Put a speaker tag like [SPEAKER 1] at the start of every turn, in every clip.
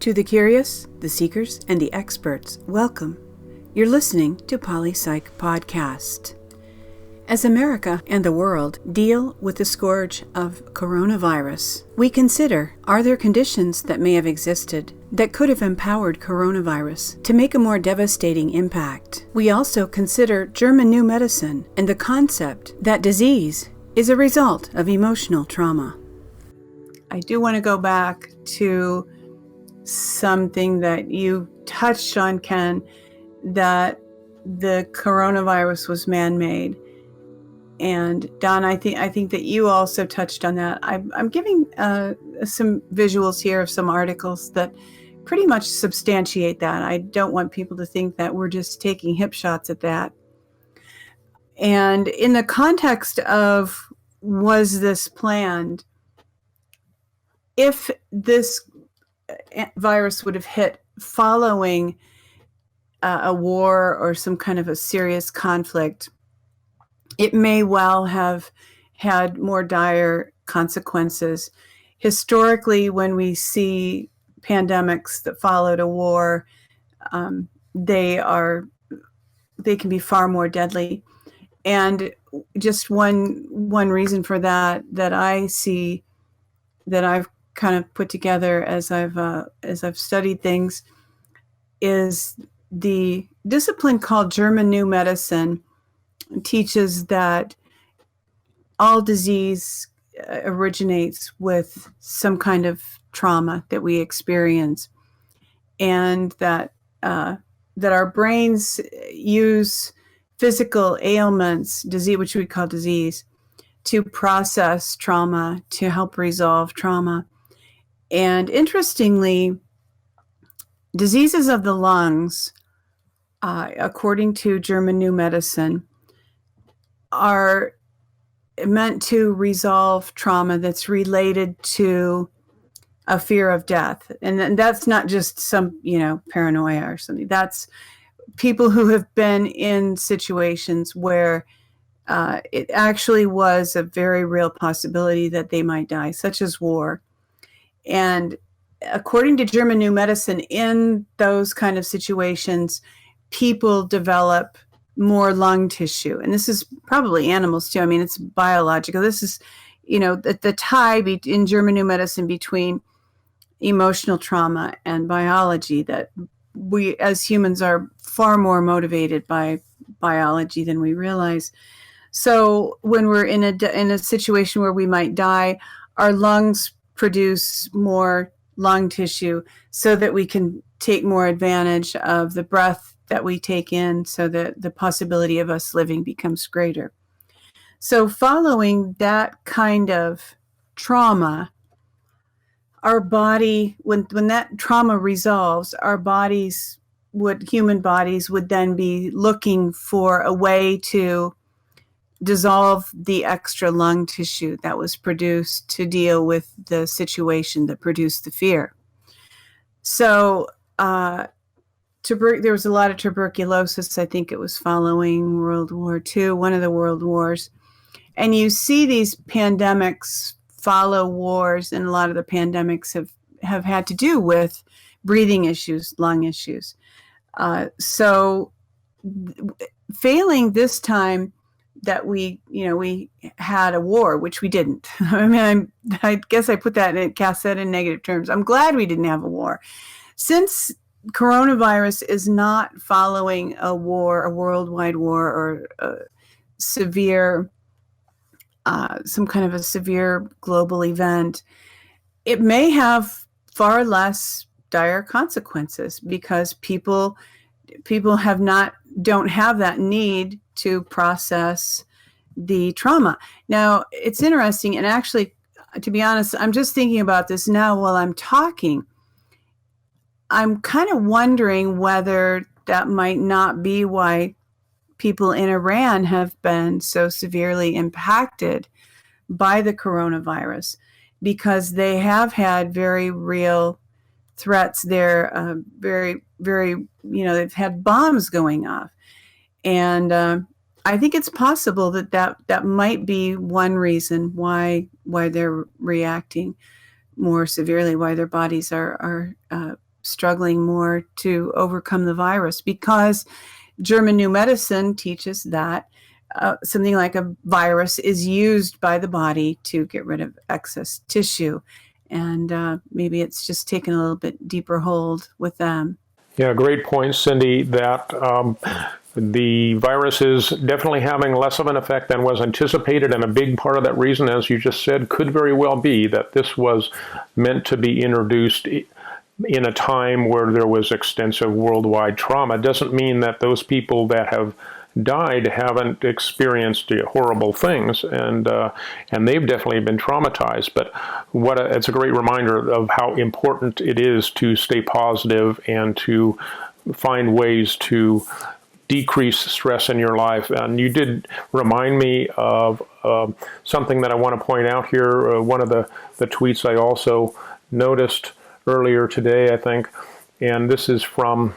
[SPEAKER 1] To the curious, the seekers, and the experts, welcome. You're listening to Poli-Psych Podcast. As America and the world deal with the scourge of coronavirus, we consider, are there conditions that may have existed that could have empowered coronavirus to make a more devastating impact? We also consider German new medicine and the concept that disease is a result of emotional trauma. I do want to go back to something that you touched on, Ken, that the coronavirus was man-made. And Don, I think that you also touched on that. I'm giving some visuals here of some articles that pretty much substantiate that. I don't want people to think that we're just taking hip shots at that. And in the context of, was this planned? If this virus would have hit following a war or some kind of a serious conflict, it may well have had more dire consequences. Historically, when we see pandemics that followed a war, they can be far more deadly. And just one reason for that I see, that I've kind of put together as I've studied things, is the discipline called German New Medicine teaches that all disease originates with some kind of trauma that we experience, and that our brains use physical ailments, disease, which we call disease, to process trauma, to help resolve trauma. And interestingly, diseases of the lungs, according to German New Medicine, are meant to resolve trauma that's related to a fear of death. And that's not just some, paranoia or something. That's people who have been in situations where it actually was a very real possibility that they might die, such as war. And according to German New Medicine, in those kind of situations, people develop more lung tissue. And this is probably animals too. I mean, it's biological. This is, the tie in German New Medicine between emotional trauma and biology, that we as humans are far more motivated by biology than we realize. So when we're in a situation where we might die, our lungs produce more lung tissue so that we can take more advantage of the breath that we take in, so that the possibility of us living becomes greater. So following that kind of trauma, our body, when that trauma resolves, human bodies would then be looking for a way to dissolve the extra lung tissue that was produced to deal with the situation that produced the fear. So there was a lot of tuberculosis. I think it was following World War II, one of the world wars. And you see these pandemics follow wars, and a lot of the pandemics have had to do with breathing issues, lung issues. So failing this time that we had a war, which we didn't. I mean, I guess I cast that in negative terms. I'm glad we didn't have a war. Since coronavirus is not following a war, a worldwide war, or some kind of a severe global event, it may have far less dire consequences because people don't have that need to process the trauma. Now, it's interesting, and actually, to be honest, I'm just thinking about this now while I'm talking. I'm kind of wondering whether that might not be why people in Iran have been so severely impacted by the coronavirus, because they have had very real threats there, very, very, they've had bombs going off. And I think it's possible that might be one reason why they're reacting more severely, why their bodies are struggling more to overcome the virus, because German New Medicine teaches that something like a virus is used by the body to get rid of excess tissue. And maybe it's just taken a little bit deeper hold with them.
[SPEAKER 2] Yeah, great point, Cindy, that the virus is definitely having less of an effect than was anticipated, and a big part of that reason, as you just said, could very well be that this was meant to be introduced in a time where there was extensive worldwide trauma. It doesn't mean that those people that have died haven't experienced horrible things, and they've definitely been traumatized. But it's a great reminder of how important it is to stay positive and to find ways to decrease stress in your life. And you did remind me of something that I want to point out here. One of the tweets I also noticed earlier today, I think, and this is from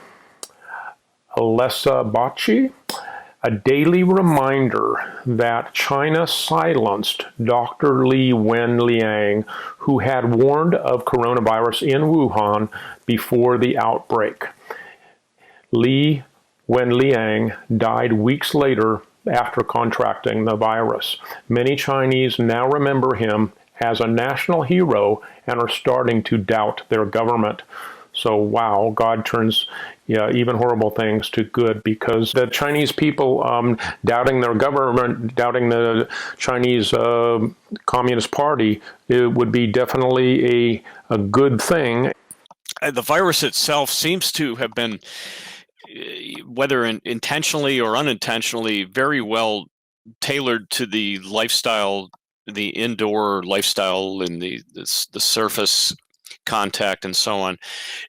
[SPEAKER 2] Alessa Bocci. A daily reminder that China silenced Dr. Li Wenliang, who had warned of coronavirus in Wuhan before the outbreak. Li Wenliang died weeks later after contracting the virus. Many Chinese now remember him as a national hero and are starting to doubt their government. So, wow, God turns even horrible things to good, because the Chinese people doubting their government, doubting the Chinese Communist Party, it would be definitely a good thing.
[SPEAKER 3] The virus itself seems to have been, whether intentionally or unintentionally, very well tailored to the lifestyle, the indoor lifestyle, and the surface contact and so on.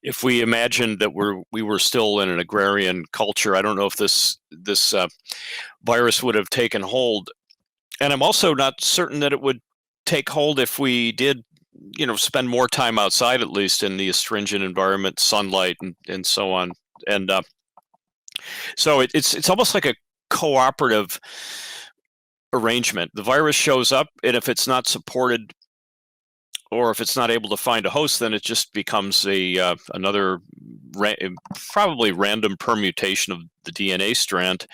[SPEAKER 3] If we imagined that we were still in an agrarian culture, I don't know if this virus would have taken hold. And I'm also not certain that it would take hold if we did, spend more time outside, at least in the astringent environment, sunlight and so on. And so it's almost like a cooperative arrangement. The virus shows up, and if it's not supported, or if it's not able to find a host, then it just becomes another probably random permutation of the DNA strand.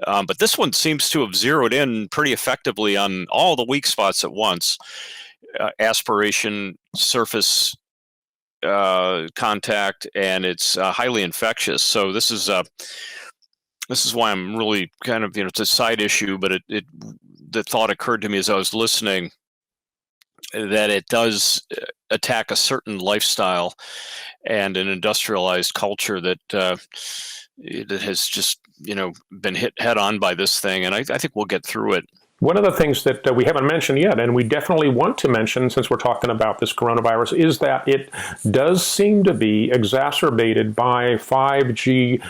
[SPEAKER 3] But this one seems to have zeroed in pretty effectively on all the weak spots at once. Aspiration, surface contact, and it's highly infectious. So this is why I'm really kind of, it's a side issue, but the thought occurred to me as I was listening, that it does attack a certain lifestyle and an industrialized culture that has just, been hit head on by this thing. And I think we'll get through it.
[SPEAKER 2] One of the things that we haven't mentioned yet, and we definitely want to mention since we're talking about this coronavirus, is that it does seem to be exacerbated by 5G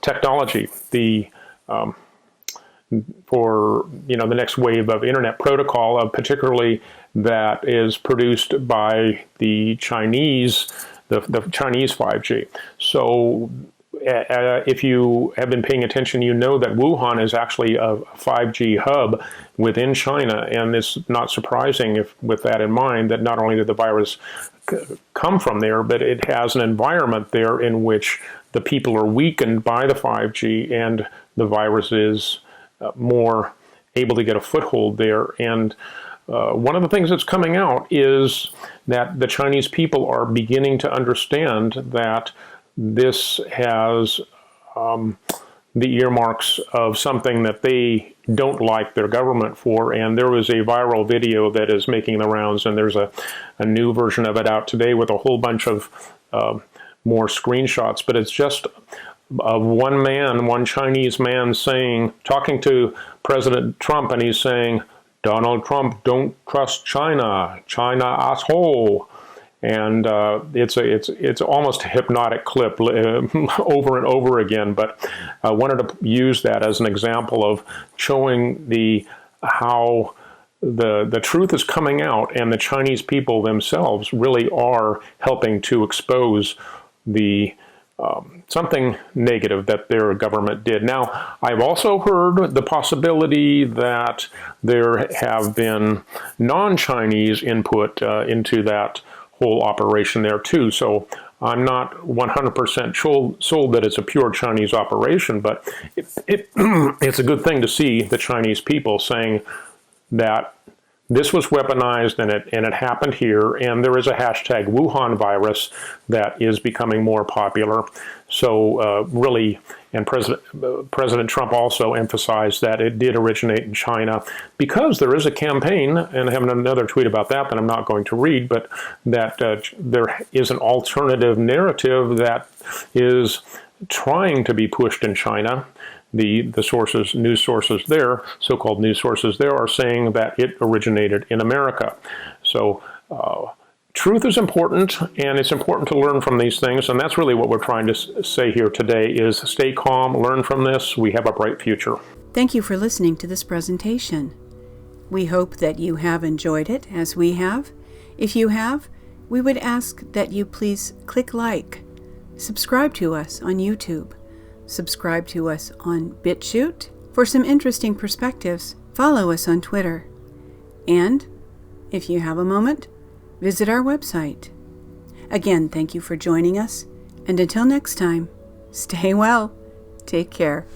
[SPEAKER 2] technology. For the next wave of internet protocol, particularly that is produced by the Chinese, the Chinese 5G. So if you have been paying attention, you know that Wuhan is actually a 5G hub within China, and it's not surprising, with that in mind, that not only did the virus come from there, but it has an environment there in which the people are weakened by the 5G, and the virus is more able to get a foothold there. And one of the things that's coming out is that the Chinese people are beginning to understand that this has the earmarks of something that they don't like their government for. And there was a viral video that is making the rounds, and there's a new version of it out today with a whole bunch of more screenshots, but it's just of one Chinese man talking to President Trump, and he's saying, "Donald Trump, don't trust China, China asshole." And it's almost a hypnotic clip over and over again. But I wanted to use that as an example of showing how the truth is coming out, and the Chinese people themselves really are helping to expose something negative that their government did. Now, I've also heard the possibility that there have been non-Chinese input into that whole operation there too. So I'm not 100% sold that it's a pure Chinese operation, but it's a good thing to see the Chinese people saying that this was weaponized and it happened here, and there is a hashtag Wuhan virus that is becoming more popular. So really, and President Trump also emphasized that it did originate in China, because there is a campaign, and I have another tweet about that I'm not going to read, but that there is an alternative narrative that is trying to be pushed in China. The sources, news sources there, so-called news sources there, are saying that it originated in America. So truth is important, and it's important to learn from these things, and that's really what we're trying to say here today is stay calm, learn from this. We have a bright future.
[SPEAKER 1] Thank you for listening to this presentation. We hope that you have enjoyed it as we have. If you have, we would ask that you please click like, subscribe to us on YouTube, subscribe to us on BitChute. For some interesting perspectives, follow us on Twitter. And, if you have a moment, visit our website. Again, thank you for joining us, and until next time, stay well, take care.